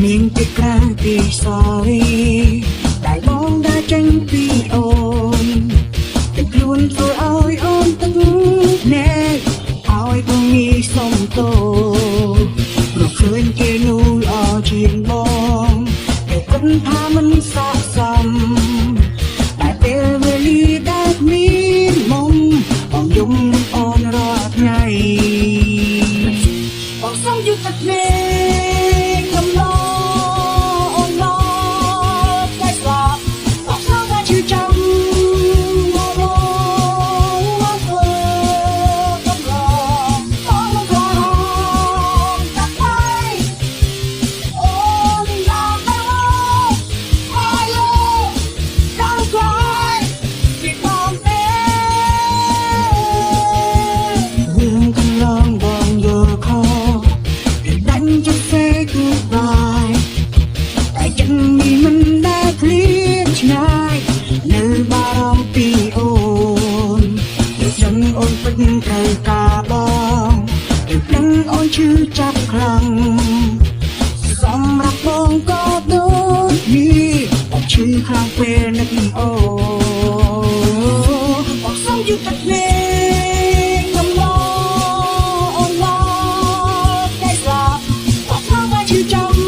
មានពីក្រៅពី sorry តែបងđãចេញពីអូនតែខ្លួនធ្វើឲ្យអូនទឹកណែឲ្យបងងាយសុំទោព្រោះឃើញគេនោះល្អជាងបងតែគិតថាមិនស័ក្តិសមតែពេលវេលាដែលមានមុំបងយំអូនរាល់ថ្ងៃបងសុំយូរទឹកនេះត្រូវការបងដឹងអូនឈឺចាប់ខ្លាំងសម្រាប់បងក៏ដូចនេះបងឈឺខ្លាំងពេលនឹកអូបងសុំយូរទឹកនេះកំឡោអូនមកតែស្លាប់បងថាว่าឈឺចាំ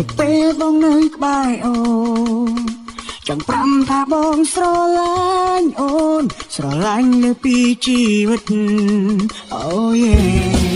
ជប់ពេលបងនៅក្បែរអូនចង់ប្រាំថាបងស្រឡាញ់អូនស្រឡាញ់លើពីជីវិតអូយ